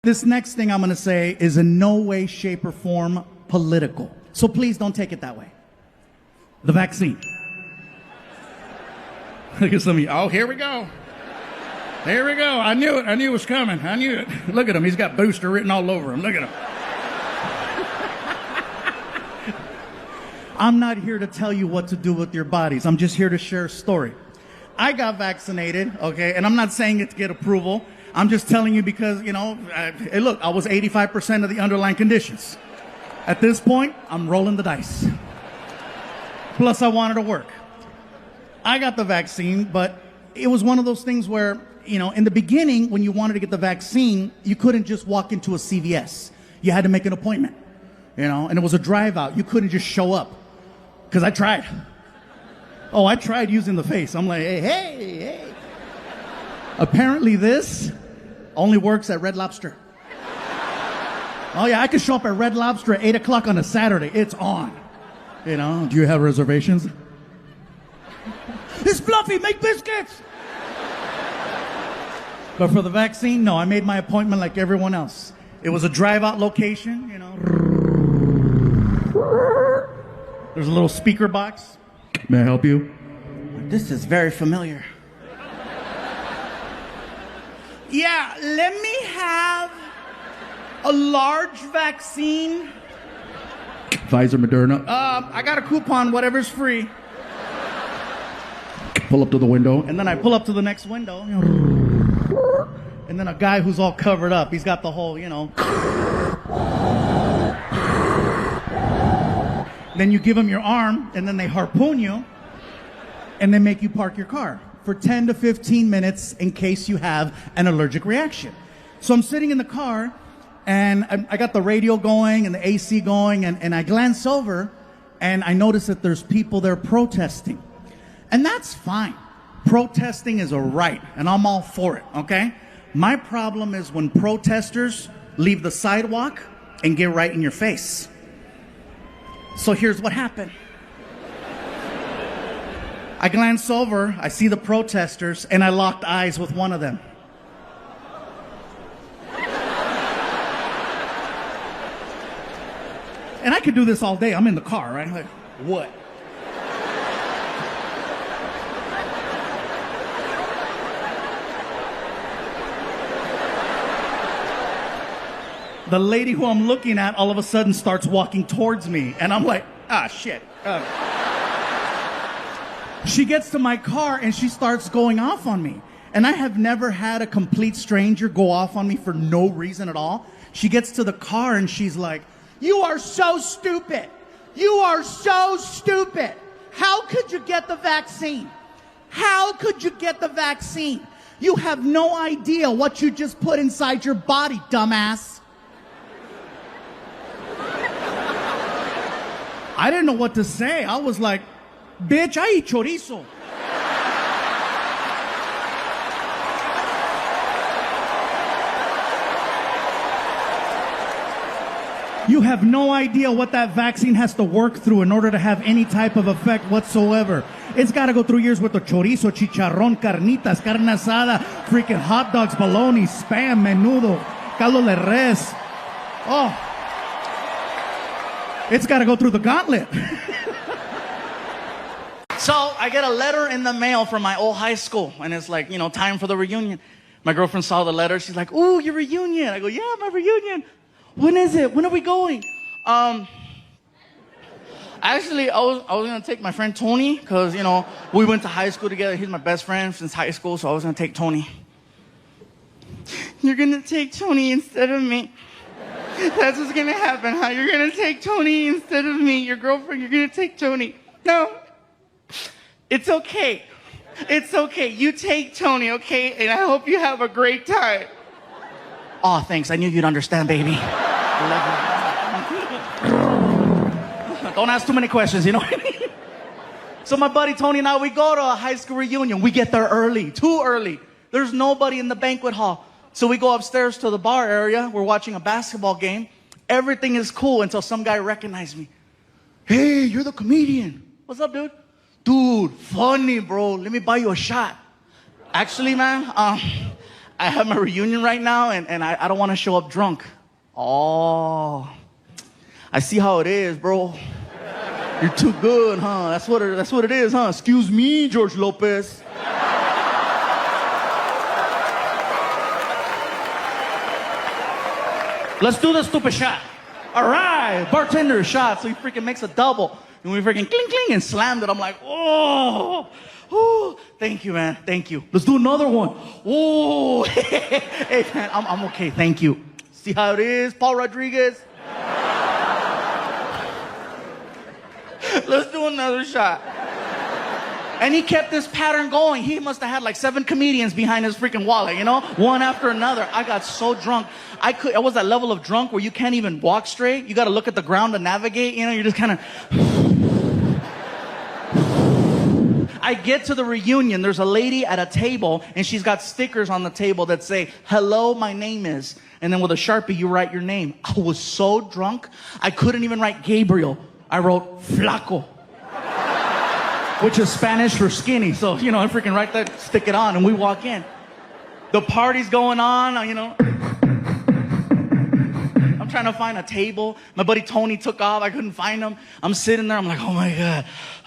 This next thing I'm going to say is in no way, shape, or form political. So please don't take it that way. The vaccine. Look at some of you. Oh, here we go. Here we go. I knew it. I knew it was coming. I knew it. Look at him. He's got booster written all over him. Look at him. I'm not here to tell you what to do with your bodies. I'm just here to share a story. I got vaccinated, okay, and I'm not saying it to get approval. I'm just telling you because, you know, hey, look, I was 85% of the underlying conditions. At this point, I'm rolling the dice. Plus, I wanted to work. I got the vaccine, but it was one of those things where, you know, in the beginning, when you wanted to get the vaccine, you couldn't just walk into a CVS. You had to make an appointment, you know, and it was a drive out. You couldn't just show up because I tried. Oh, I tried using the face. I'm like, hey. Apparently this only works at Red Lobster. Oh yeah, I could show up at Red Lobster at 8 o'clock on a Saturday. It's on. You know, do you have reservations? It's fluffy, make biscuits! But for the vaccine, no, I made my appointment like everyone else. It was a drive-out location, you know. There's a little speaker box. May I help you? This is very familiar. Yeah, let me have a large vaccine. Pfizer, Moderna. I got a coupon, whatever's free. Pull up to the window. And then I pull up to the next window. And then a guy who's all covered up, he's got the whole, you know. Then you give him your arm, and then they harpoon you, and they make you park your car for 10 to 15 minutes in case you have an allergic reaction. So I'm sitting in the car, and I got the radio going and the AC going, and I glance over, and I notice that there's people there protesting. And that's fine. Protesting is a right, and I'm all for it, okay? My problem is when protesters leave the sidewalk and get right in your face. So here's what happened. I glance over, I see the protesters, and I locked eyes with one of them. And I could do this all day. I'm in the car, right? Like, what? The lady who I'm looking at all of a sudden starts walking towards me. And I'm like, shit. She gets to my car and she starts going off on me. And I have never had a complete stranger go off on me for no reason at all. She gets to the car and she's like, "You are so stupid. You are so stupid. How could you get the vaccine? How could you get the vaccine? You have no idea what you just put inside your body, dumbass." I didn't know what to say. I was like, "Bitch, I eat chorizo." You have no idea what that vaccine has to work through in order to have any type of effect whatsoever. It's got to go through years worth of chorizo, chicharrón, carnitas, carne asada, freaking hot dogs, bologna, spam, menudo, caldo de res. Oh. It's got to go through the gauntlet. So I get a letter in the mail from my old high school, and it's like, you know, time for the reunion. My girlfriend saw the letter. She's like, "Ooh, your reunion." I go, "Yeah, my reunion. When is it? When are we going?" Actually, I was going to take my friend Tony because, you know, we went to high school together. He's my best friend since high school, so I was going to take Tony. "You're going to take Tony instead of me. That's what's going to happen, huh? You're going to take Tony instead of me. Your girlfriend, you're going to take Tony." "No. It's okay. It's okay. You take Tony, okay? And I hope you have a great time." "Oh, thanks. I knew you'd understand, baby. Love you." Don't ask too many questions, you know what I mean? So my buddy Tony and I, we go to a high school reunion. We get there early, too early. There's nobody in the banquet hall. So we go upstairs to the bar area. We're watching a basketball game. Everything is cool until some guy recognized me. "Hey, you're the comedian." "What's up, dude?" "Dude, funny, bro. Let me buy you a shot." Actually, man, I have my reunion right now, and I don't want to show up drunk. Oh, I see how it is, bro. You're too good, huh? That's what it is, huh? Excuse me, George Lopez. Let's do the stupid shot. All right, bartender shot. So he freaking makes a double. And we freaking cling, cling, and slammed it. I'm like, oh, thank you, man. Thank you. Let's do another one. Oh, hey, man, I'm okay. Thank you. See how it is, Paul Rodriguez? Let's do another shot. And he kept this pattern going. He must have had like 7 comedians behind his freaking wallet, you know? One after another. I got so drunk. I was that level of drunk where you can't even walk straight. You got to look at the ground to navigate. You know, you're just kind of... I get to the reunion. There's a lady at a table, and she's got stickers on the table that say, hello, my name is. And then with a Sharpie, you write your name. I was so drunk, I couldn't even write Gabriel. I wrote Flaco, which is Spanish for skinny. So, you know, I freaking write that, stick it on, and we walk in. The party's going on, you know. I'm trying to find a table. My buddy Tony took off. I couldn't find him. I'm sitting there. I'm like, oh my God.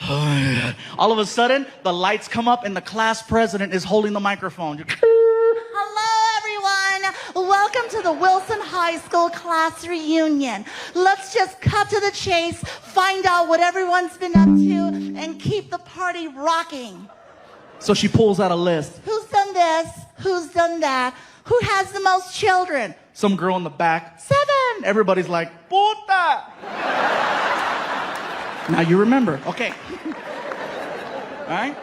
Oh my God. All of a sudden, the lights come up, and the class president is holding the microphone. Hello, everyone. Welcome to the Wilson High School class reunion. Let's just cut to the chase, find out what everyone's been up to, and keep the party rocking. So she pulls out a list. Who's done this? Who's done that? Who has the most children? Some girl in the back. 7. Everybody's like, puta. Now you remember. Okay. All right?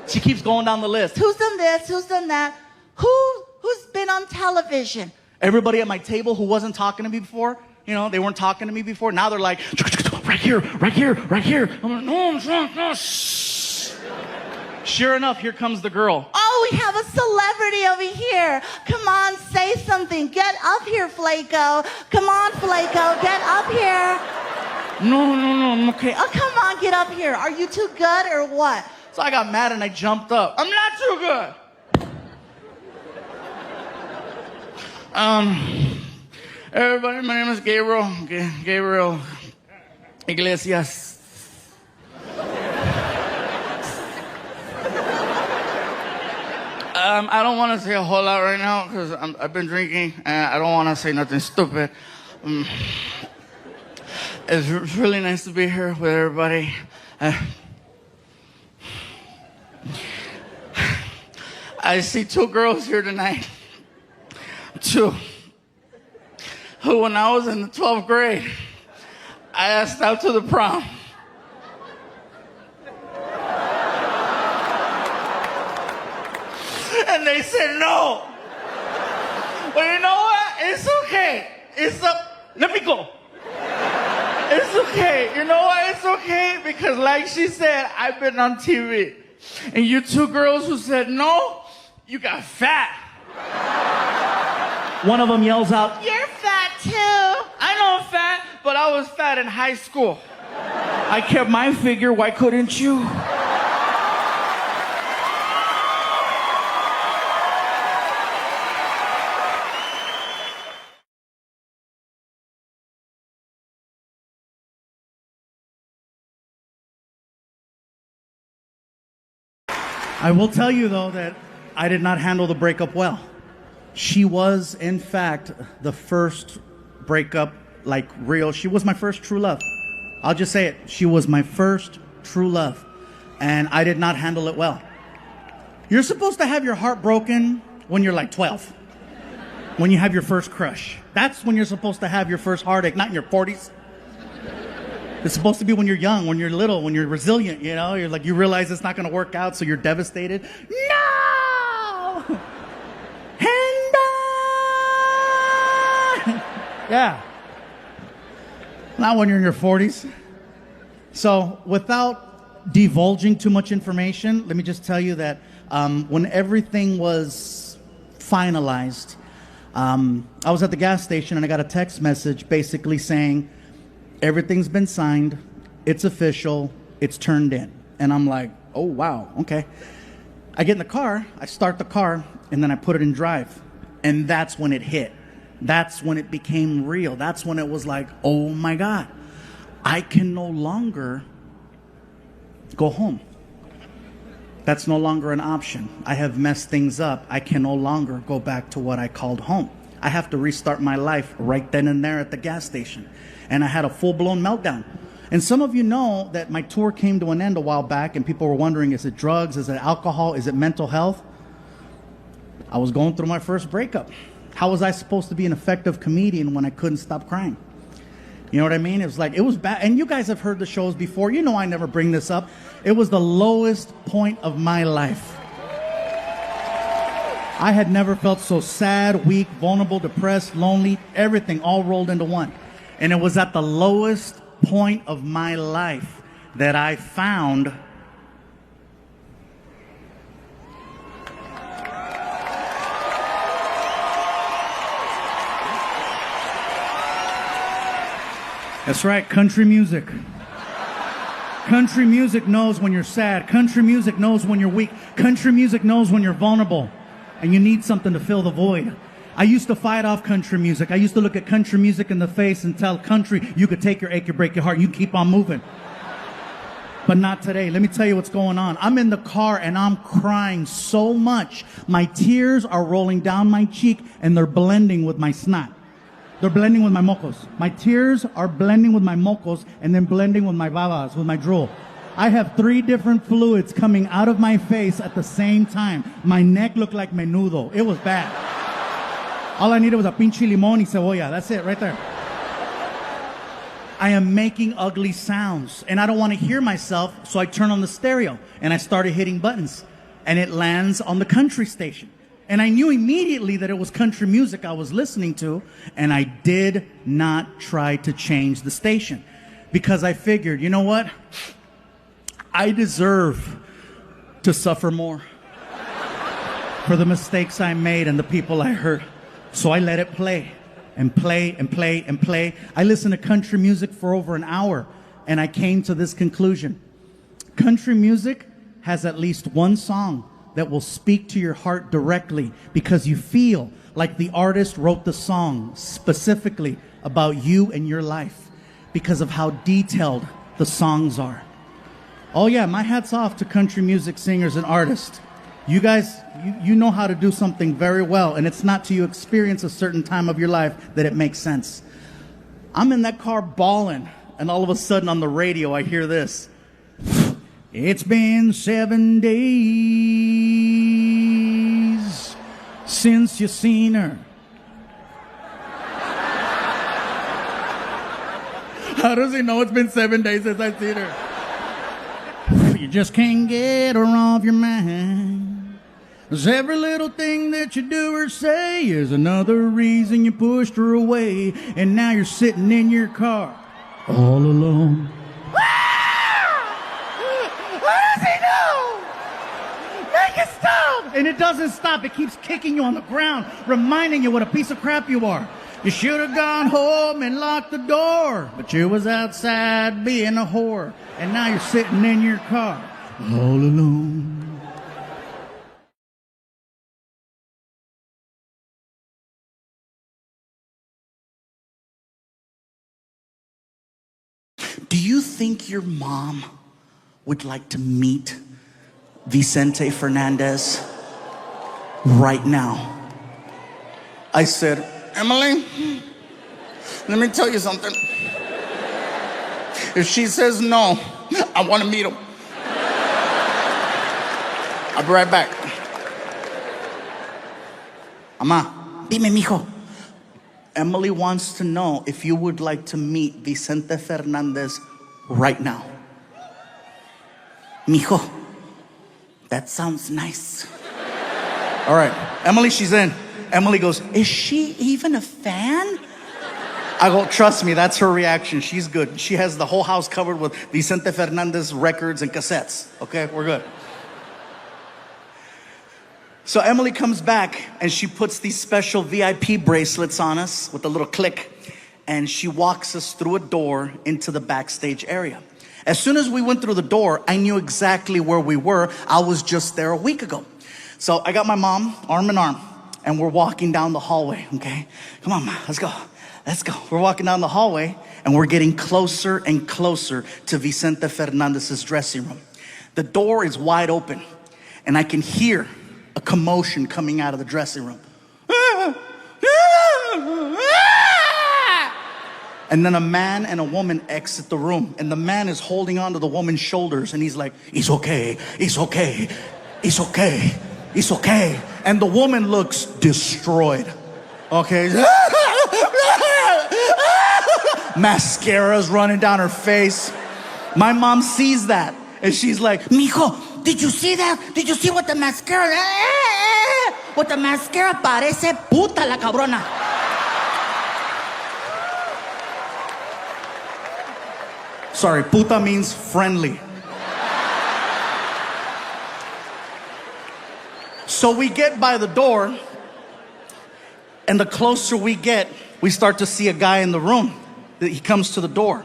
She keeps going down the list. Who's done this? Who's done that? Who's been on television? Everybody at my table who wasn't talking to me before, you know, they weren't talking to me before. Now they're like, right here, right here, right here. I'm like, no, shh. Sure enough, here comes the girl. Oh, we have a celebrity over here. Come on, say something. Get up here, Flaco. Come on, Flaco, get up here. No, I'm okay. Oh, come on, get up here. Are you too good or what? So I got mad and I jumped up. I'm not too good. Everybody, my name is Gabriel Iglesias. I don't want to say a whole lot right now because I've been drinking and I don't want to say nothing stupid. It's really nice to be here with everybody. I see 2 girls here tonight. 2. Who, when I was in the 12th grade, I asked out to the prom. And they said no. But you know what? It's okay. Let me go. It's okay. You know why it's okay? Because like she said, I've been on TV. And you 2 girls who said no, you got fat. One of them yells out, You're fat too. I know I'm fat, but I was fat in high school. I kept my figure, why couldn't you? I will tell you, though, that I did not handle the breakup well. She was, in fact, the first breakup, like real. She was my first true love. I'll just say it. She was my first true love. And I did not handle it well. You're supposed to have your heart broken when you're like 12. When you have your first crush. That's when you're supposed to have your first heartache, not in your 40s. It's supposed to be when you're young, when you're little, when you're resilient, you know? You're like, you realize it's not going to work out, so you're devastated. No! And yeah. Not when you're in your 40s. So without divulging too much information, let me just tell you that when everything was finalized, I was at the gas station and I got a text message basically saying, everything's been signed, it's official, it's turned in. And I'm like, oh, wow, okay. I get in the car, I start the car, and then I put it in drive. And that's when it hit. That's when it became real. That's when it was like, oh my God, I can no longer go home. That's no longer an option. I have messed things up. I can no longer go back to what I called home. I have to restart my life right then and there at the gas station. And I had a full-blown meltdown. And some of you know that my tour came to an end a while back, and people were wondering, is it drugs? Is it alcohol? Is it mental health? I was going through my first breakup. How was I supposed to be an effective comedian when I couldn't stop crying? You know what I mean? It was like, it was bad. And you guys have heard the shows before. You know I never bring this up. It was the lowest point of my life. I had never felt so sad, weak, vulnerable, depressed, lonely, everything all rolled into one. And it was at the lowest point of my life that I found that's right, country music. Country music knows when you're sad. Country music knows when you're weak. Country music knows when you're vulnerable and you need something to fill the void. I used to fight off country music. I used to look at country music in the face and tell country, you could take your ache, you break your heart, you keep on moving. But not today. Let me tell you what's going on. I'm in the car and I'm crying so much. My tears are rolling down my cheek and they're blending with my snot. They're blending with my mocos. My tears are blending with my mocos and then blending with my babas, with my drool. I have 3 different fluids coming out of my face at the same time. My neck looked like menudo. It was bad. All I needed was a pinche limón y cebolla. That's it right there. I am making ugly sounds and I don't want to hear myself, so I turn on the stereo and I started hitting buttons and it lands on the country station. And I knew immediately that it was country music I was listening to, and I did not try to change the station because I figured, you know what? I deserve to suffer more for the mistakes I made and the people I hurt. So I let it play and play and play and play. I listened to country music for over an hour, and I came to this conclusion. Country music has at least one song that will speak to your heart directly because you feel like the artist wrote the song specifically about you and your life because of how detailed the songs are. Oh yeah, my hat's off to country music singers and artists. You guys, you know how to do something very well, and it's not till you experience a certain time of your life that it makes sense. I'm in that car bawling, and all of a sudden on the radio I hear this. It's been 7 days since you seen her. How does he know it's been 7 days since I've seen her? You just can't get her off your mind. 'Cause every little thing that you do or say is another reason you pushed her away. And now you're sitting in your car all alone. And it doesn't stop. It keeps kicking you on the ground, reminding you what a piece of crap you are. You should have gone home and locked the door, but you was outside being a whore. And now you're sitting in your car all alone. Do you think your mom would like to meet Vicente Fernandez right now? I said, Emily, let me tell you something. If she says no, I want to meet him. I'll be right back. Ama, dime, mijo. Emily wants to know if you would like to meet Vicente Fernandez right now. Mijo, that sounds nice. All right, Emily, she's in. Emily goes, is she even a fan? I go, trust me, that's her reaction. She's good. She has the whole house covered with Vicente Fernandez records and cassettes. Okay, we're good. So Emily comes back and she puts these special VIP bracelets on us with a little click, and she walks us through a door into the backstage area. As soon as we went through the door, I knew exactly where we were. I was just there a week ago. So I got my mom arm in arm, and we're walking down the hallway, okay? Come on, Ma, let's go. Let's go. We're walking down the hallway, and we're getting closer and closer to Vicente Fernandez's dressing room. The door is wide open, and I can hear a commotion coming out of the dressing room. And then a man and a woman exit the room, and the man is holding on to the woman's shoulders, and he's like, it's okay, it's okay, it's okay, it's okay. And the woman looks destroyed, okay? Mascara's running down her face. My mom sees that, and she's like, Mijo, did you see that? Did you see what the mascara? What the mascara parece puta la cabrona. sorry, puta means friendly. So we get by the door, and the closer we get, we start to see a guy in the room. He comes to the door.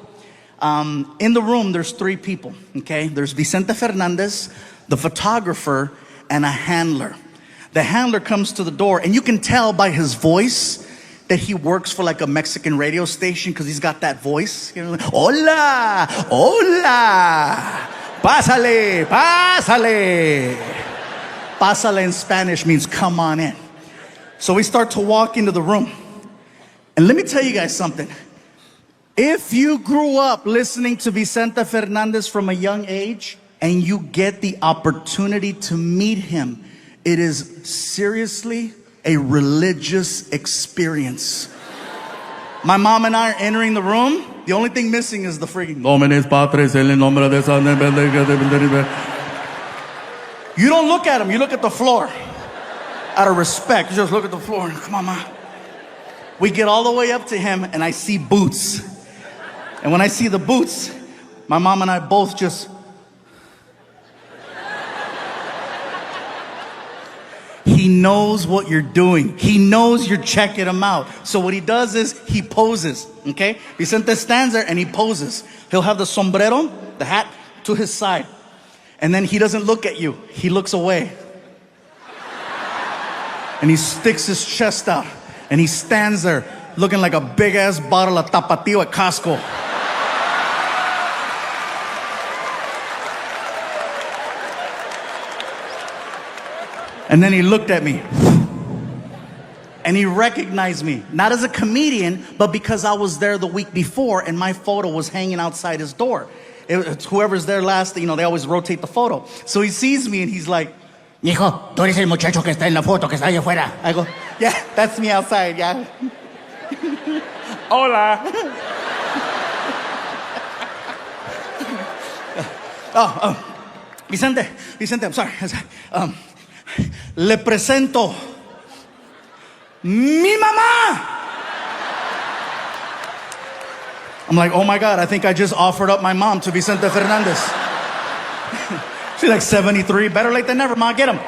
In the room, there's three people, okay? There's Vicente Fernandez, the photographer, and a handler. The handler comes to the door, and you can tell by his voice that he works for like a Mexican radio station, because he's got that voice. You know, like, hola, hola, pásale, pásale. Pásale in Spanish means come on in. So we start to walk into the room. And let me tell you guys something. If you grew up listening to Vicente Fernandez from a young age and you get the opportunity to meet him, it is seriously a religious experience. My mom and I are entering the room. The only thing missing is the freaking Nomines Patres en el nombre de San. You don't look at him, you look at the floor. Out of respect, you just look at the floor and come on, Ma. We get all the way up to him and I see boots. And when I see the boots, my mom and I both just... He knows what you're doing. He knows you're checking him out. So what he does is he poses, okay? Vicente stands there and he poses. He'll have the sombrero, the hat, to his side. And then he doesn't look at you. He looks away. And he sticks his chest out. And he stands there looking like a big-ass bottle of Tapatio at Costco. And then he looked at me. And he recognized me. Not as a comedian, but because I was there the week before and my photo was hanging outside his door. It's whoever's there last, you know, they always rotate the photo. So he sees me and he's like, Hijo, tú eres el muchacho que está en la foto, que está allá afuera. I go, yeah, that's me outside, yeah. Hola. Vicente, I'm sorry. Le presento mi mamá. I'm like, oh my God, I think I just offered up my mom to Vicente Fernandez. She's like 73, better late than never, Ma, get him.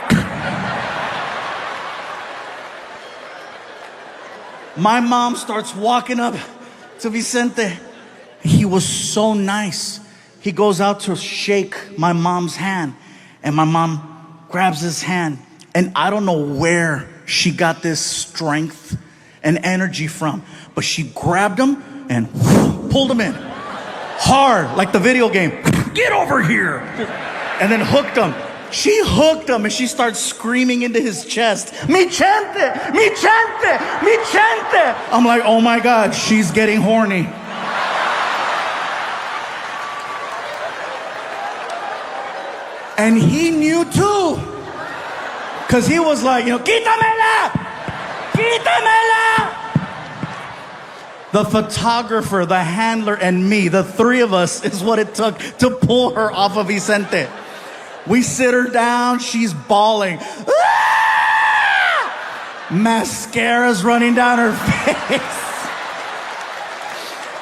My mom starts walking up to Vicente. He was so nice. He goes out to shake my mom's hand, and my mom grabs his hand. And I don't know where she got this strength and energy from, but she grabbed him and pulled him in hard, like the video game. Get over here. And then hooked him. She hooked him and she starts screaming into his chest, Mi Chente, Mi Chente, Mi Chente. I'm like, oh my God, she's getting horny. And he knew too. Because he was like, you know, quítamela, quítamela. The photographer, the handler, and me, the three of us, is what it took to pull her off of Vicente. We sit her down, she's bawling. Ah! Mascara's running down her face.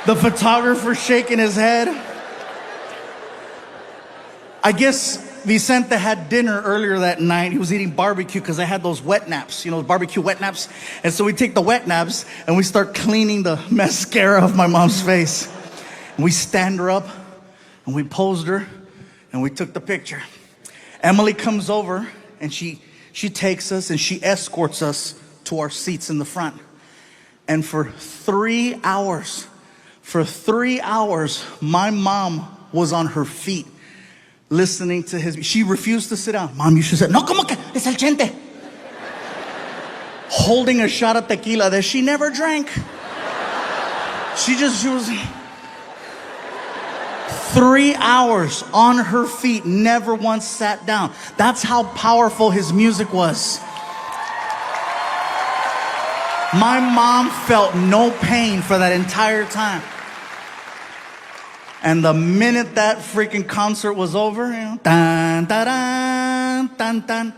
The photographer shaking his head. I guess Vicente had dinner earlier that night. He was eating barbecue because I had those wet naps, you know, barbecue wet naps. And so we take the wet naps and we start cleaning the mascara off my mom's face. And we stand her up and we posed her and we took the picture. Emily comes over and she She takes us and she escorts us to our seats in the front. And for 3 hours, my mom was on her feet listening to his. She refused to sit down. Mom, you should sit. No, como que es el Chente. Holding a shot of tequila that she never drank. She was 3 hours on her feet, never once sat down. That's how powerful his music was. My mom felt no pain for that entire time. And the minute that freaking concert was over, you know, tan, tan, tan, tan.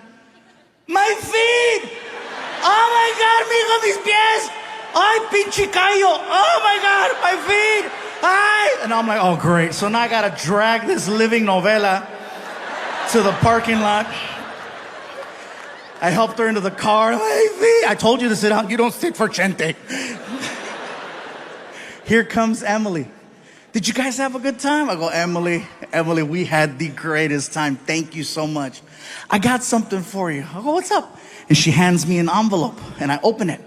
My feet! Oh my God, mijo, mis pies! Ay, pinche callo! Oh my God, my feet! Ay! And I'm like, oh great. So now I gotta drag this living novela to the parking lot. I helped her into the car. My feet! I told you to sit down. You don't sit for Chente. Here comes Emily. Did you guys have a good time? I go, Emily, we had the greatest time. Thank you so much. I got something for you. I go, what's up? And she hands me an envelope, and I open it.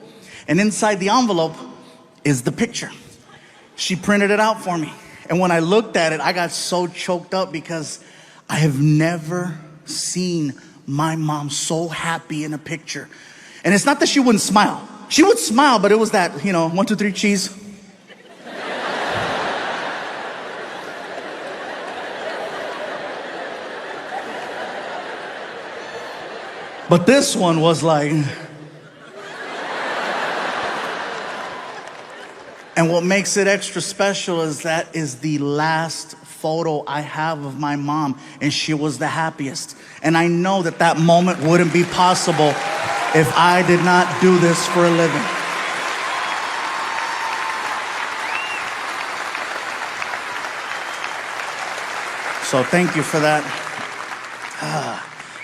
And inside the envelope is the picture. She printed it out for me. And when I looked at it, I got so choked up because I have never seen my mom so happy in a picture. And it's not that she wouldn't smile. She would smile, but it was that, 1, 2, 3, cheese. But this one was like... And what makes it extra special is that is the last photo I have of my mom, and she was the happiest. And I know that that moment wouldn't be possible if I did not do this for a living. So thank you for that.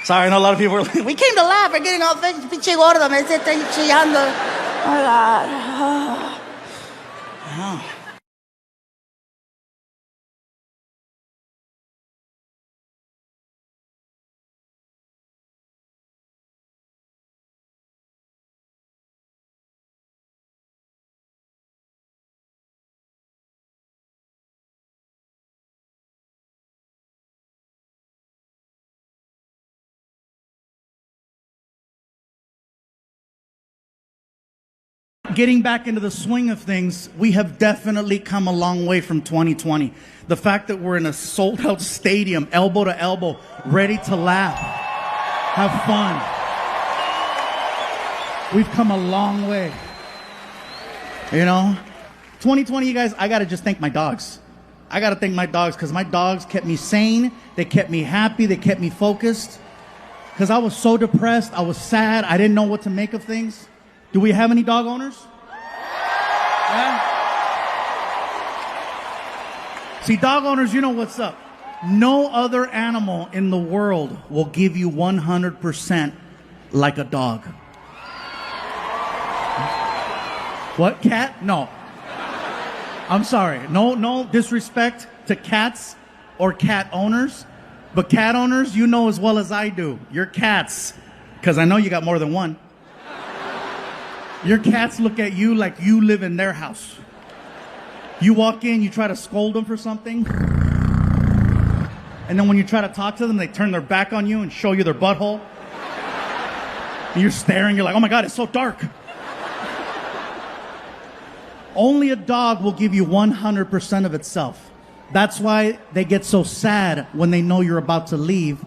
Sorry, I know a lot of people were like, We came to laugh. We're getting all pinche gordo. Me está chillando. Oh my God. oh. Getting back into the swing of things, we have definitely come a long way from 2020. The fact that we're in a sold-out stadium, elbow to elbow, ready to laugh, have fun. We've come a long way. 2020, you guys, I gotta just thank my dogs. I gotta thank my dogs because my dogs kept me sane. They kept me happy. They kept me focused. Because I was so depressed. I was sad. I didn't know what to make of things. Do we have any dog owners? Yeah? See, dog owners, you know what's up. No other animal in the world will give you 100% like a dog. What, cat? No. I'm sorry. No disrespect to cats or cat owners. But cat owners, you know as well as I do. You're cats. Because I know you got more than one. Your cats look at you like you live in their house. You walk in, you try to scold them for something. And then when you try to talk to them, they turn their back on you and show you their butthole. And you're staring, you're like, oh my God, it's so dark. Only a dog will give you 100% of itself. That's why they get so sad when they know you're about to leave,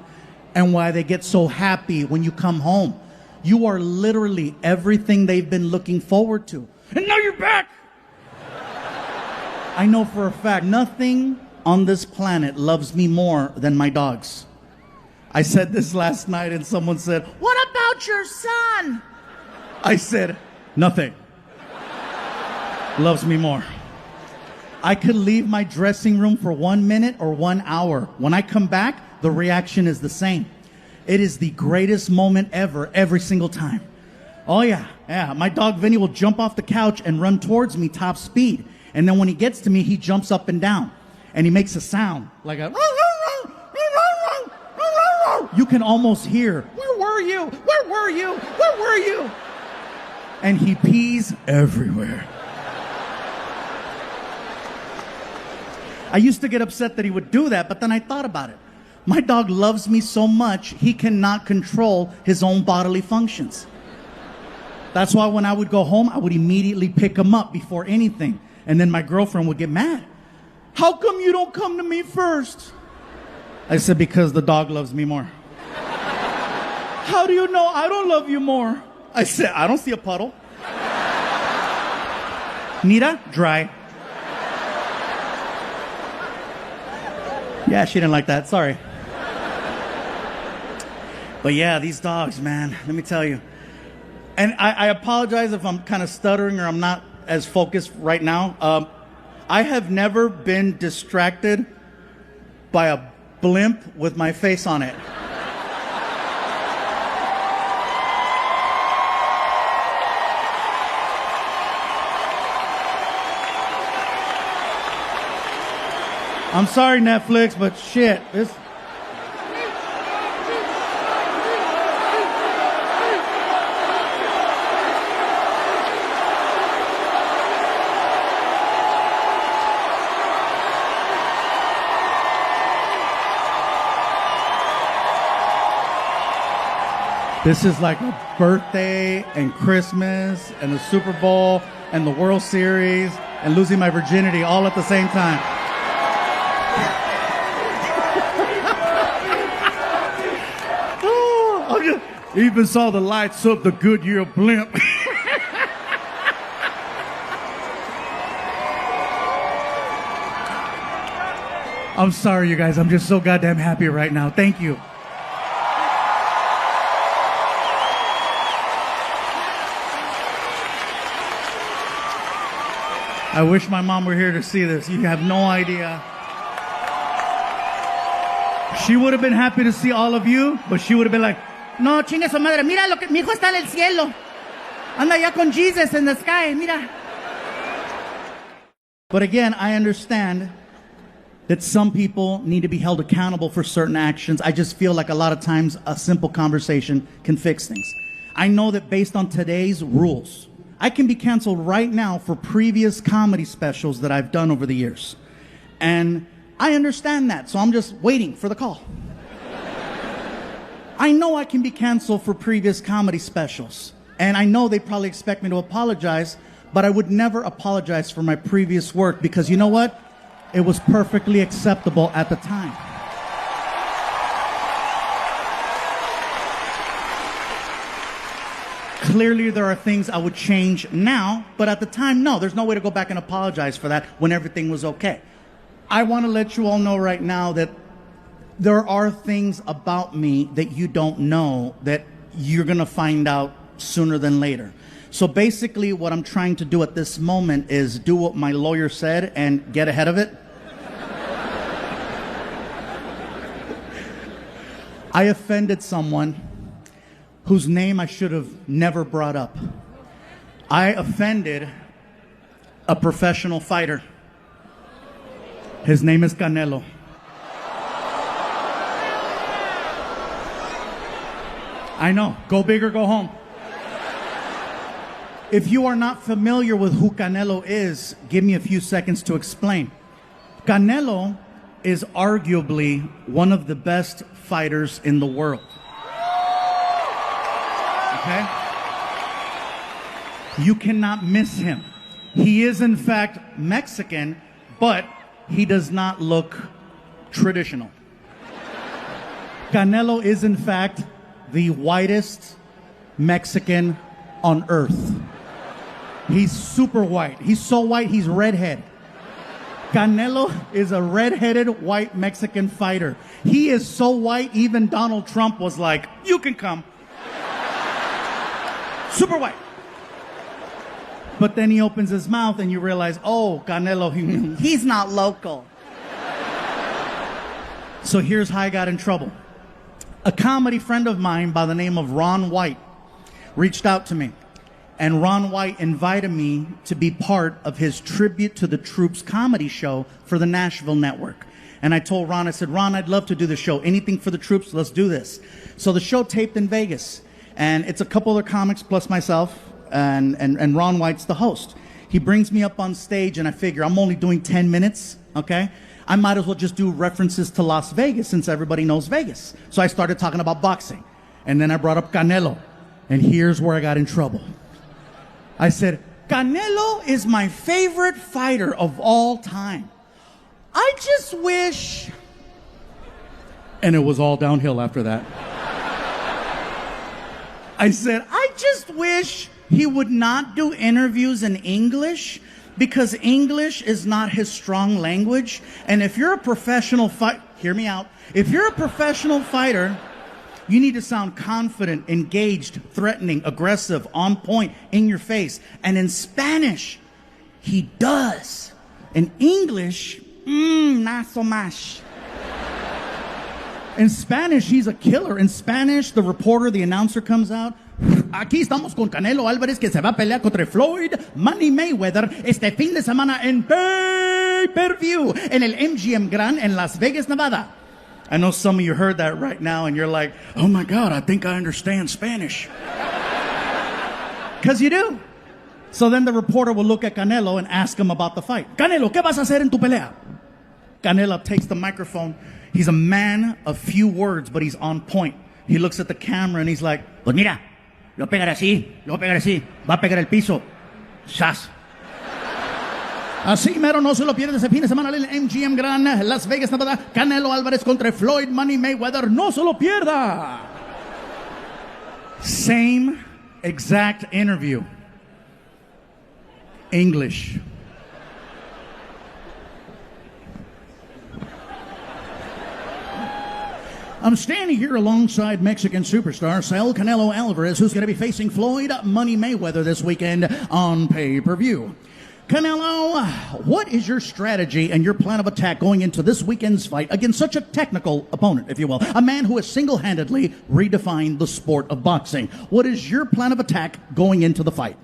and why they get so happy when you come home. You are literally everything they've been looking forward to. And now you're back! I know for a fact, nothing on this planet loves me more than my dogs. I said this last night and someone said, what about your son? I said, nothing loves me more. I could leave my dressing room for 1 minute or 1 hour. When I come back, the reaction is the same. It is the greatest moment ever, every single time. Oh yeah. My dog Vinny will jump off the couch and run towards me top speed. And then when he gets to me, he jumps up and down. And he makes a sound like a... You can almost hear, where were you? Where were you? Where were you? And he pees everywhere. I used to get upset that he would do that, but then I thought about it. My dog loves me so much, he cannot control his own bodily functions. That's why when I would go home, I would immediately pick him up before anything. And then my girlfriend would get mad. How come you don't come to me first? I said, because the dog loves me more. How do you know I don't love you more? I said, I don't see a puddle. Nita, dry. Yeah, she didn't like that. Sorry. But yeah, these dogs, man, let me tell you. And I apologize if I'm kind of stuttering or I'm not as focused right now. I have never been distracted by a blimp with my face on it. I'm sorry, Netflix, but shit, this... This is like a birthday and Christmas and the Super Bowl and the World Series and losing my virginity all at the same time. Oh, even saw the lights up the Goodyear blimp. I'm sorry, you guys. I'm just so goddamn happy right now. Thank you. I wish my mom were here to see this. You have no idea. She would have been happy to see all of you, but she would have been like, no, chingue su madre, mira lo que mi hijo está en el cielo. Anda ya con Jesus in the sky, mira. But again, I understand that some people need to be held accountable for certain actions. I just feel like a lot of times a simple conversation can fix things. I know that based on today's rules, I can be canceled right now for previous comedy specials that I've done over the years. And I understand that, so I'm just waiting for the call. I know I can be canceled for previous comedy specials. And I know they probably expect me to apologize, but I would never apologize for my previous work because you know what? It was perfectly acceptable at the time. Clearly, there are things I would change now, but at the time, no, there's no way to go back and apologize for that when everything was okay. I want to let you all know right now that there are things about me that you don't know that you're going to find out sooner than later. So basically, what I'm trying to do at this moment is do what my lawyer said and get ahead of it. I offended someone whose name I should have never brought up. I offended a professional fighter. His name is Canelo. I know, go big or go home. If you are not familiar with who Canelo is, give me a few seconds to explain. Canelo is arguably one of the best fighters in the world. Okay? You cannot miss him. He is in fact Mexican, but he does not look traditional. Canelo is in fact the whitest Mexican on earth. He's super white. He's so white, he's redhead. Canelo is a redheaded white Mexican fighter. He is so white, even Donald Trump was like, you can come. Super white. But then he opens his mouth and you realize, oh, Canelo, he's not local. So here's how I got in trouble. A comedy friend of mine by the name of Ron White reached out to me. And Ron White invited me to be part of his Tribute to the Troops comedy show for the Nashville Network. And I told Ron, I said, Ron, I'd love to do the show. Anything for the troops, let's do this. So the show taped in Vegas. And it's a couple other comics plus myself, and Ron White's the host. He brings me up on stage, and I figure I'm only doing 10 minutes, okay? I might as well just do references to Las Vegas since everybody knows Vegas. So I started talking about boxing. And then I brought up Canelo. And here's where I got in trouble. I said, Canelo is my favorite fighter of all time. I just wish... And it was all downhill after that. I said, I just wish he would not do interviews in English because English is not his strong language. And if you're a professional fighter, hear me out. If you're a professional fighter, you need to sound confident, engaged, threatening, aggressive, on point, in your face. And in Spanish, he does. In English, not so much. In Spanish, he's a killer. In Spanish, the reporter, the announcer comes out. Aquí estamos con Canelo Álvarez que se va a pelear contra Floyd Money Mayweather este fin de semana en pay-per-view en el MGM Grand en Las Vegas, Nevada. I know some of you heard that right now and you're like, oh my God, I think I understand Spanish. Because you do. So then the reporter will look at Canelo and ask him about the fight. Canelo, ¿qué vas a hacer en tu pelea? Canelo takes the microphone. He's a man of few words, but he's on point. He looks at the camera and he's like, pues mira, lo pegar así, va a pegar el piso. ¡Sas! Así mero no se lo pierde ese fin de semana en el MGM Grand, Las Vegas, Nevada. Canelo Álvarez contra Floyd Money Mayweather. No se lo pierda. Same exact interview. English. I'm standing here alongside Mexican superstar Saul Canelo Alvarez, who's going to be facing Floyd Money Mayweather this weekend on pay-per-view. Canelo, what is your strategy and your plan of attack going into this weekend's fight against such a technical opponent, if you will, a man who has single-handedly redefined the sport of boxing? What is your plan of attack going into the fight?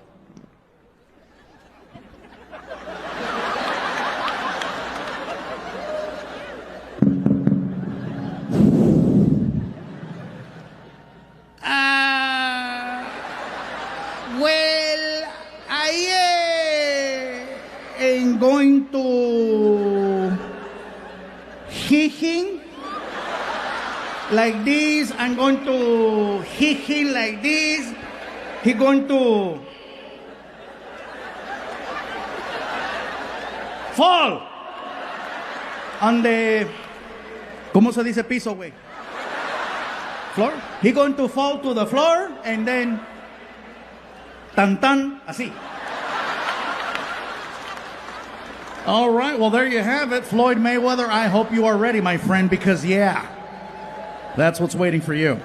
Well, I am going to hit him like this. I'm going to hit him like this. He's going to fall on the, ¿cómo se dice piso, güey? Floor. He's going to fall to the floor and then tan tan, así. All right, well, there you have it. Floyd Mayweather, I hope you are ready, my friend, because, yeah, that's what's waiting for you.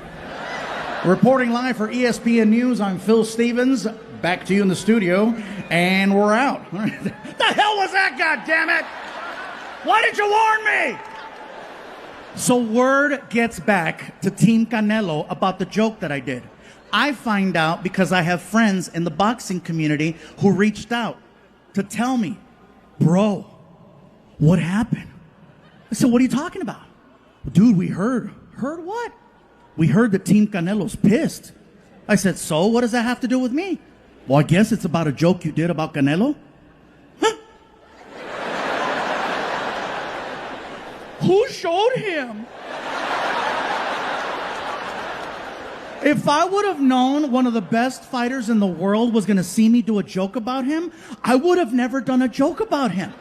Reporting live for ESPN News, I'm Phil Stevens. Back to you in the studio, and we're out. The hell was that, goddammit? Why did you warn me? So word gets back to Team Canelo about the joke that I did. I find out because I have friends in the boxing community who reached out to tell me, bro, what happened? I said, what are you talking about? Dude, we heard. Heard what? We heard that Team Canelo's pissed. I said, so what does that have to do with me? Well, I guess it's about a joke you did about Canelo. Huh? Who showed him? If I would have known one of the best fighters in the world was going to see me do a joke about him, I would have never done a joke about him.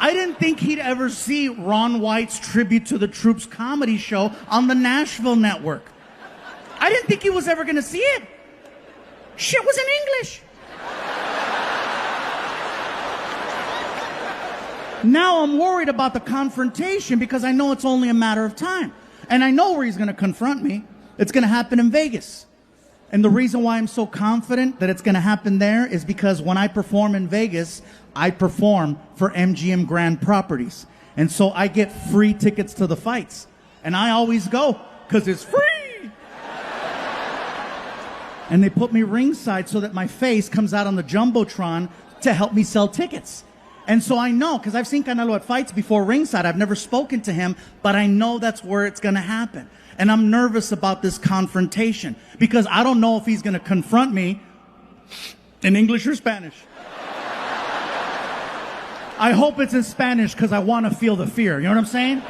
I didn't think he'd ever see Ron White's Tribute to the Troops comedy show on the Nashville network. I didn't think he was ever going to see it. Shit was in English. Now I'm worried about the confrontation because I know it's only a matter of time. And I know where he's going to confront me. It's going to happen in Vegas. And the reason why I'm so confident that it's going to happen there is because when I perform in Vegas, I perform for MGM Grand Properties. And so I get free tickets to the fights. And I always go because it's free. And they put me ringside so that my face comes out on the Jumbotron to help me sell tickets. And so I know, because I've seen Canelo at fights before ringside. I've never spoken to him, but I know that's where it's going to happen. And I'm nervous about this confrontation because I don't know if he's going to confront me in English or Spanish. I hope it's in Spanish because I want to feel the fear. You know what I'm saying?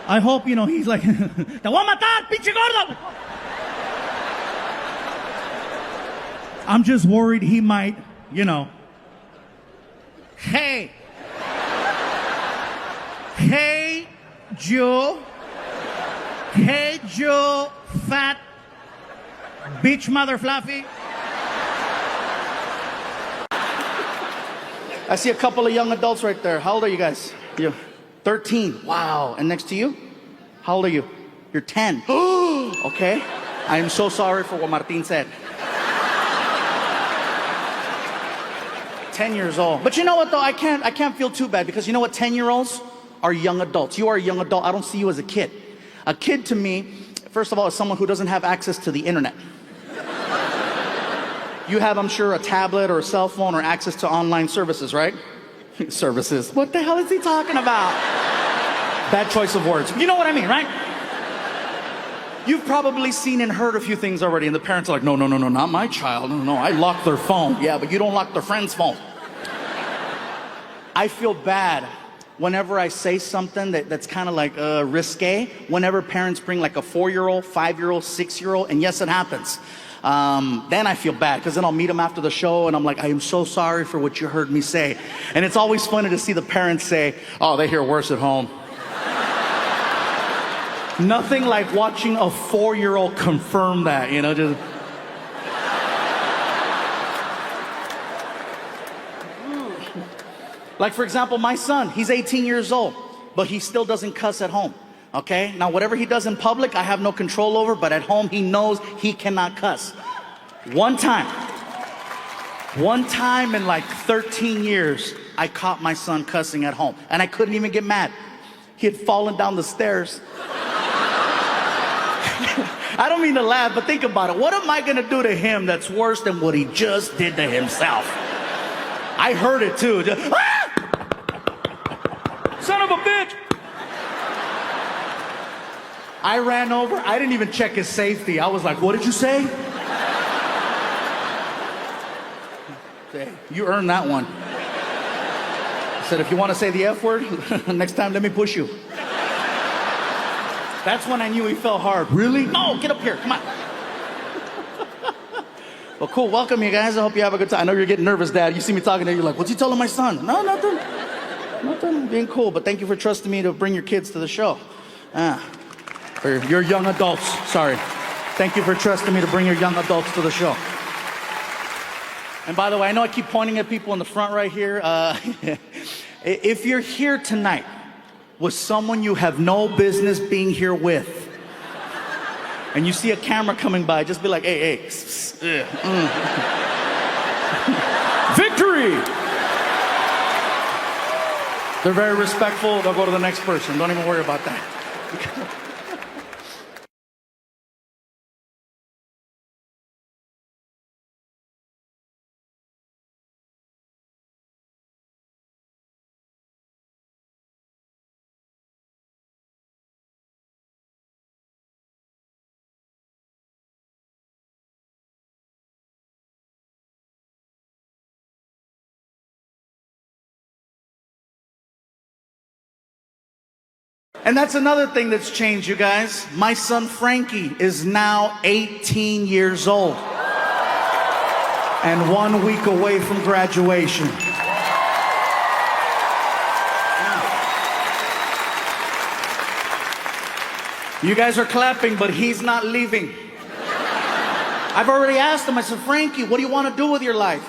I hope, he's like, Te voy a matar, pinche gordo! I'm just worried he might, Hey, Joe, fat bitch mother fluffy. I see a couple of young adults right there. How old are you guys? You 13. Wow. And next to you? How old are you? You're 10. Okay. I am so sorry for what Martin said. 10 years old. But you know what though? I can't feel too bad because you know what? 10-year-olds are young adults. You are a young adult. I don't see you as a kid. A kid to me, first of all, is someone who doesn't have access to the internet. You have, I'm sure, a tablet or a cell phone or access to online services, right? Services. What the hell is he talking about? Bad choice of words. You know what I mean, right? You've probably seen and heard a few things already, and the parents are like, no, not my child. No, I locked their phone. Yeah, but you don't lock their friend's phone. I feel bad whenever I say something that's kind of like risque, whenever parents bring like a 4-year-old, 5-year-old, 6-year-old, and yes, it happens. Then I feel bad because then I'll meet them after the show and I'm like, I am so sorry for what you heard me say. And it's always funny to see the parents say, oh, they hear worse at home. Nothing like watching a 4-year-old confirm that, just. Like, for example, my son, he's 18 years old, but he still doesn't cuss at home. Okay? Now, whatever he does in public, I have no control over, but at home, he knows he cannot cuss. One time in like 13 years, I caught my son cussing at home, and I couldn't even get mad. He had fallen down the stairs. I don't mean to laugh, but think about it. What am I gonna do to him that's worse than what he just did to himself? I heard it too. Just, ah! Son of a bitch! I ran over. I didn't even check his safety. I was like, what did you say? You earned that one. I said, if you want to say the F word, next time let me push you. That's when I knew he fell hard. Really? No, get up here. Come on. Well, cool. Welcome, you guys. I hope you have a good time. I know you're getting nervous, Dad. You see me talking to you, you're like, what's he telling my son? No, nothing. Nothing. Being cool. But thank you for trusting me to bring your kids to the show. Or your young adults. Sorry. Thank you for trusting me to bring your young adults to the show. And by the way, I know I keep pointing at people in the front right here. If you're here tonight with someone you have no business being here with, and you see a camera coming by, just be like, hey. Victory! They're very respectful. They'll go to the next person. Don't even worry about that. And that's another thing that's changed, you guys. My son Frankie is now 18 years old and 1 week away from graduation. You guys are clapping, but he's not leaving. I've already asked him, I said, Frankie, what do you want to do with your life?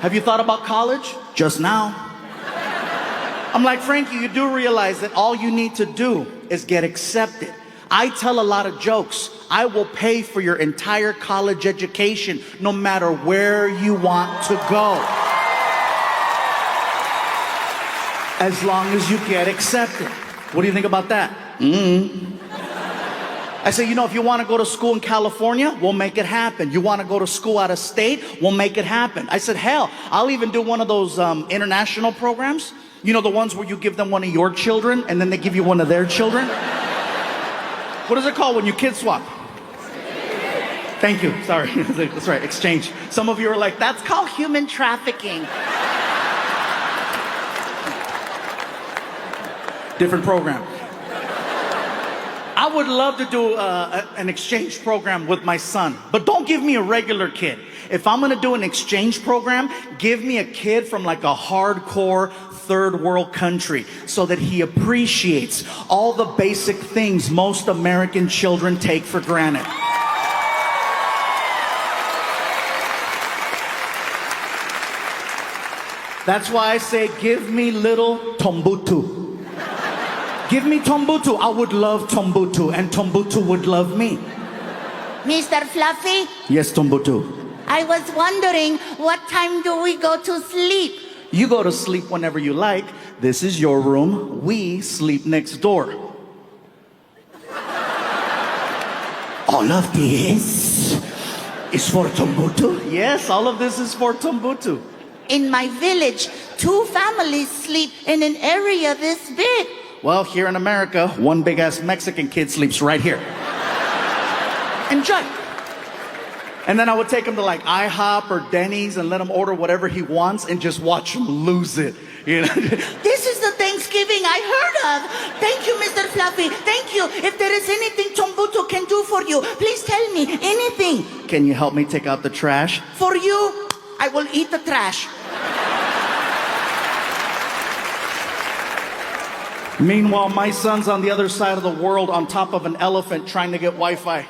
Have you thought about college? Just now. I'm like, Frankie, you do realize that all you need to do is get accepted. I tell a lot of jokes. I will pay for your entire college education, no matter where you want to go. As long as you get accepted. What do you think about that? I said, you know, if you want to go to school in California, we'll make it happen. You want to go to school out of state, we'll make it happen. I said, hell, I'll even do one of those international programs. You know, the ones where you give them one of your children and then they give you one of their children? What is it called when you kid swap? Thank you. Sorry. That's right. Exchange. Some of you are like, that's called human trafficking. Different program. I would love to do an exchange program with my son, but don't give me a regular kid. If I'm gonna do an exchange program, give me a kid from like a hardcore third world country so that he appreciates all the basic things most American children take for granted. That's why I say, give me little Tombutu. Give me Tombutu. I would love Tombutu, and Tombutu would love me. Mr. Fluffy, Yes, Tombutu. I was wondering, what time do we go to sleep? You go to sleep whenever you like. This is your room. We sleep next door. All of this is for Tombutu? Yes, all of this is for Tombutu. In my village, 2 families sleep in an area this big. Well, here in America, one big-ass Mexican kid sleeps right here. Enjoy. And then I would take him to like IHOP or Denny's and let him order whatever he wants and just watch him lose it. You know? This is the Thanksgiving I heard of. Thank you, Mr. Fluffy. Thank you. If there is anything Tombutu can do for you, please tell me. Anything. Can you help me take out the trash? For you, I will eat the trash. Meanwhile, my son's on the other side of the world on top of an elephant trying to get Wi-Fi.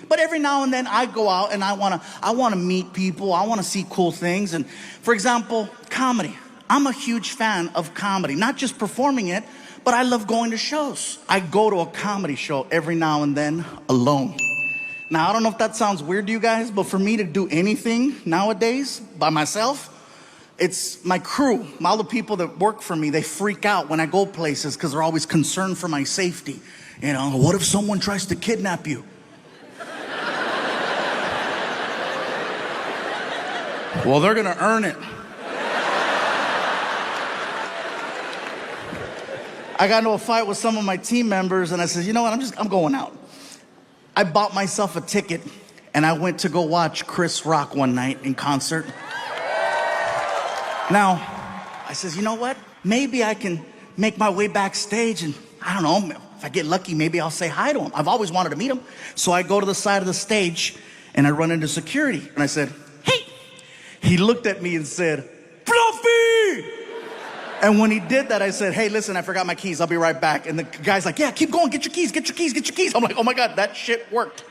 But every now and then I go out and I wanna meet people. I wanna see cool things. And for example, comedy. I'm a huge fan of comedy, not just performing it, but I love going to shows. I go to a comedy show every now and then alone. Now, I don't know if that sounds weird to you guys, but for me to do anything nowadays by myself, it's my crew, all the people that work for me, they freak out when I go places because they're always concerned for my safety. You know, what if someone tries to kidnap you? Well, they're gonna earn it. I got into a fight with some of my team members and I said, you know what, I'm going out. I bought myself a ticket and I went to go watch Chris Rock one night in concert. Now, I says, you know what? Maybe I can make my way backstage and I don't know, if I get lucky, maybe I'll say hi to him. I've always wanted to meet him. So I go to the side of the stage and I run into security and I said, hey. He looked at me and said, Fluffy! And when he did that, I said, hey, listen, I forgot my keys. I'll be right back. And the guy's like, yeah, keep going. Get your keys, get your keys, get your keys. I'm like, oh my God, that shit worked.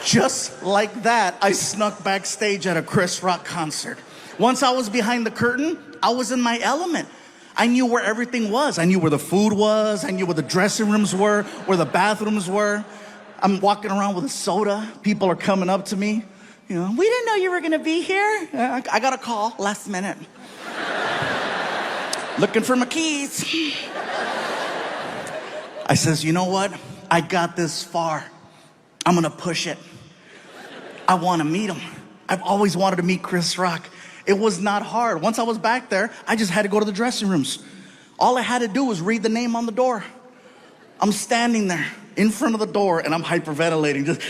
Just like that, I snuck backstage at a Chris Rock concert. Once I was behind the curtain, I was in my element. I knew where everything was. I knew where the food was. I knew where the dressing rooms were, where the bathrooms were. I'm walking around with a soda. People are coming up to me. You know, we didn't know you were gonna be here. I got a call last minute. Looking for my keys. I says, you know what? I got this far. I'm gonna push it. I wanna meet him. I've always wanted to meet Chris Rock. It was not hard. Once I was back there, I just had to go to the dressing rooms. All I had to do was read the name on the door. I'm standing there in front of the door and I'm hyperventilating, just.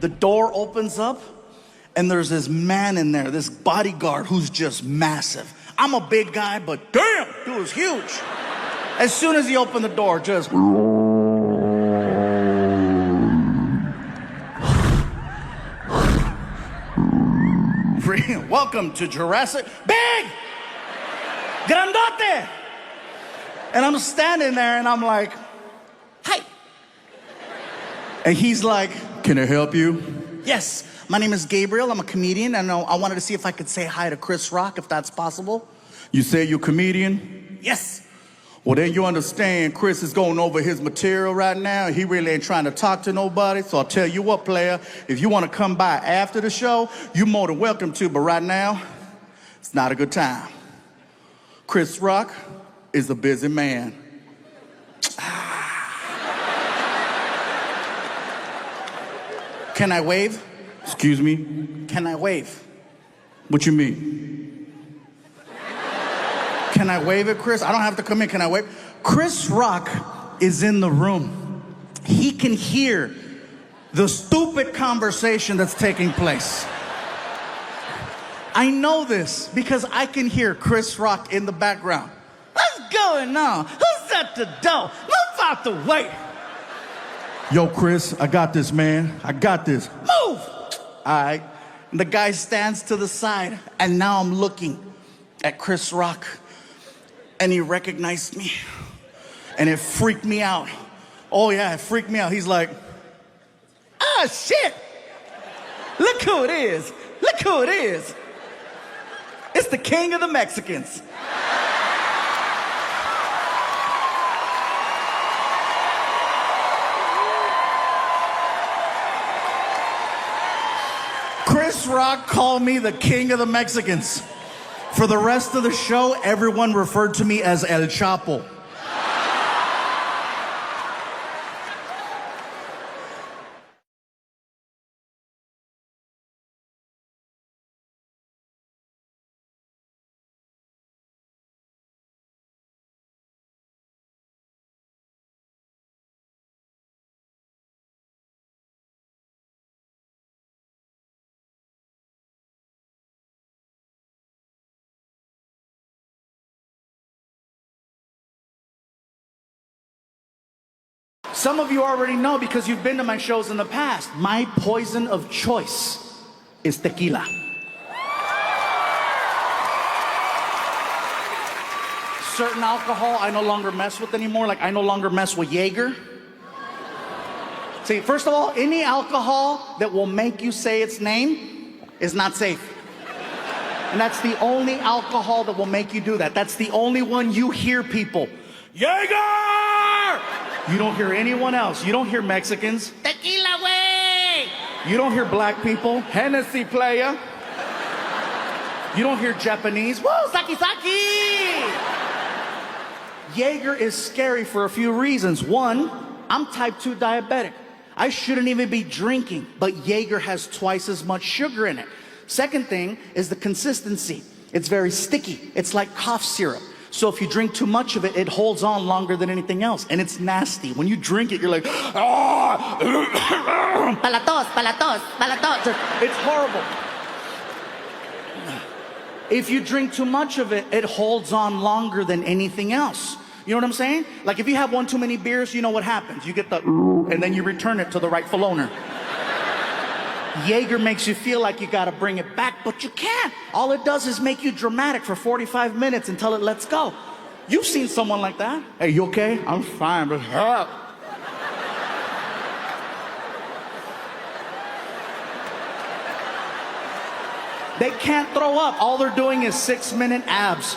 The door opens up and there's this man in there, this bodyguard who's just massive. I'm a big guy, but damn, dude was huge. As soon as he opened the door, just. Welcome to Jurassic. Big! Grandote! And I'm standing there and I'm like, hi. And he's like, Can I help you? yes, my name is Gabriel. I'm a comedian and I wanted to see if I could say hi to Chris Rock, if that's possible. You say you're a comedian? Yes. Well, then you understand Chris is going over his material right now. He really ain't trying to talk to nobody. So I'll tell you what, player, if you want to come by after the show, you're more than welcome to. But right now, it's not a good time. Chris Rock is a busy man. Can I wave? Excuse me? Can I wave? What you mean? Can I wave at Chris? I don't have to come in. Can I wave? Chris Rock is in the room. He can hear the stupid conversation that's taking place. I know this because I can hear Chris Rock in the background. What's going on? Who's at the door? Move out the way. Yo, Chris, I got this, man. I got this. Move. All right. And the guy stands to the side, and now I'm looking at Chris Rock, and he recognized me, and it freaked me out. Oh, yeah, it freaked me out. He's like, ah, shit. Look who it is. Look who it is. It's the king of the Mexicans. Chris Rock called me the king of the Mexicans. For the rest of the show, everyone referred to me as El Chapo. Some of you already know because you've been to my shows in the past. My poison of choice is tequila. Certain alcohol I no longer mess with anymore. Like I no longer mess with Jaeger. See, first of all, any alcohol that will make you say its name is not safe. And that's the only alcohol that will make you do that. That's the only one you hear people. Jaeger! You don't hear anyone else. You don't hear Mexicans. Tequila, way! You don't hear black people. Hennessy, playa. You don't hear Japanese. Woo, saki saki! Jaeger is scary for a few reasons. One, I'm type 2 diabetic. I shouldn't even be drinking, but Jaeger has twice as much sugar in it. Second thing is the consistency. It's very sticky. It's like cough syrup. So if you drink too much of it, it holds on longer than anything else. And it's nasty. When you drink it, you're like, ah! Palatos, palatos, palatos. It's horrible. If you drink too much of it, it holds on longer than anything else. You know what I'm saying? Like if you have one too many beers, you know what happens. You get the and then you return it to the rightful owner. Jaeger makes you feel like you gotta bring it back, but you can't. All it does is make you dramatic for 45 minutes until it lets go. You've seen someone like that. Hey, you okay? I'm fine, but they can't throw up. All they're doing is 6-minute abs.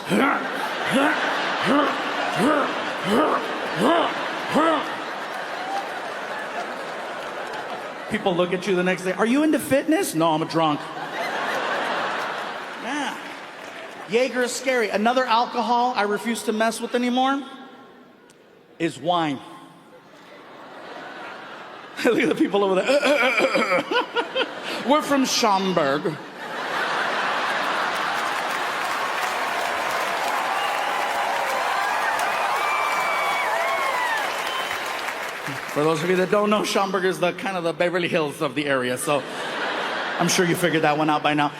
People look at you the next day. Are you into fitness? No, I'm a drunk. Yeah. Jaeger is scary. Another alcohol I refuse to mess with anymore is wine. Look at the people over there. We're from Schaumburg. For those of you that don't know, Schaumburg is the kind of the Beverly Hills of the area, so I'm sure you figured that one out by now.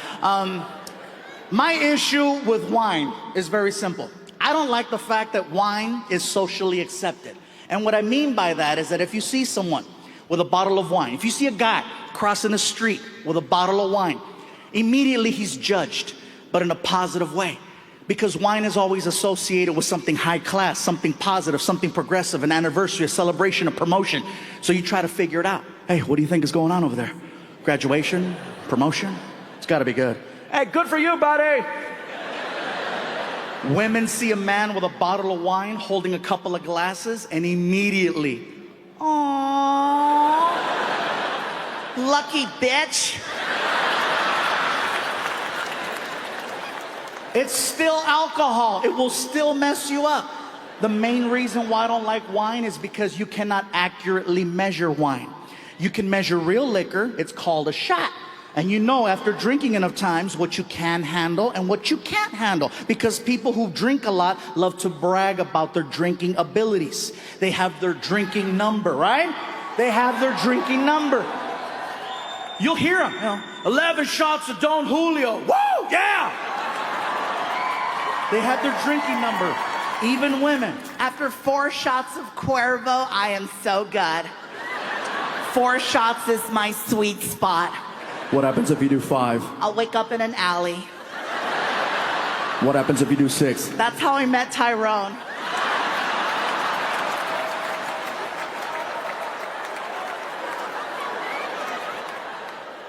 My issue with wine is very simple. I don't like the fact that wine is socially accepted. And what I mean by that is that if you see someone with a bottle of wine, if you see a guy crossing the street with a bottle of wine, immediately he's judged, but in a positive way. Because wine is always associated with something high class, something positive, something progressive, an anniversary, a celebration, a promotion. So you try to figure it out. Hey, what do you think is going on over there? Graduation? Promotion? It's gotta be good. Hey, good for you, buddy! Women see a man with a bottle of wine holding a couple of glasses and immediately, aww, Lucky bitch. it's still alcohol. It will still mess you up. The main reason why I don't like wine is because you cannot accurately measure wine. You can measure real liquor. It's called a shot. And you know after drinking enough times what you can handle and what you can't handle. Because people who drink a lot love to brag about their drinking abilities. They have their drinking number, right? They have their drinking number. You'll hear them, you know, 11 shots of Don Julio. Woo, yeah! They have their drinking number. Even women. After 4 shots of Cuervo, I am so good. 4 shots is my sweet spot. What happens if you do 5? I'll wake up in an alley. What happens if you do 6? That's how I met Tyrone.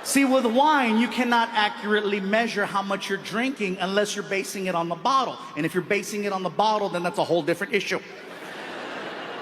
See, with wine, you cannot accurately measure how much you're drinking unless you're basing it on the bottle. And if you're basing it on the bottle, then that's a whole different issue.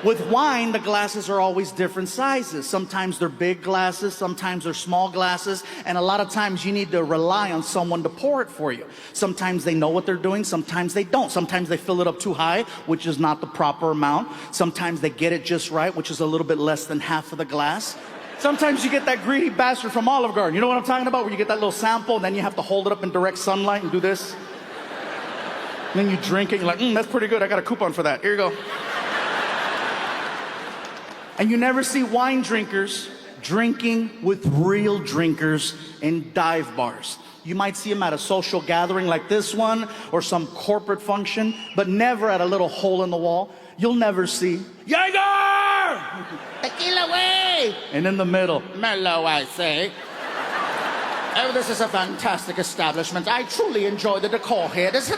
With wine, the glasses are always different sizes. Sometimes they're big glasses, sometimes they're small glasses, and a lot of times you need to rely on someone to pour it for you. Sometimes they know what they're doing, sometimes they don't. Sometimes they fill it up too high, which is not the proper amount. Sometimes they get it just right, which is a little bit less than half of the glass. Sometimes you get that greedy bastard from Olive Garden. You know what I'm talking about? Where you get that little sample, and then you have to hold it up in direct sunlight and do this. And then you drink it, you're like, that's pretty good. I got a coupon for that. Here you go. And you never see wine drinkers drinking with real drinkers in dive bars. You might see them at a social gathering like this one or some corporate function, but never at a little hole in the wall. You'll never see Jaeger! Tequila way! And in the middle, Mellow, I say. Oh, this is a fantastic establishment. I truly enjoy the decor here. This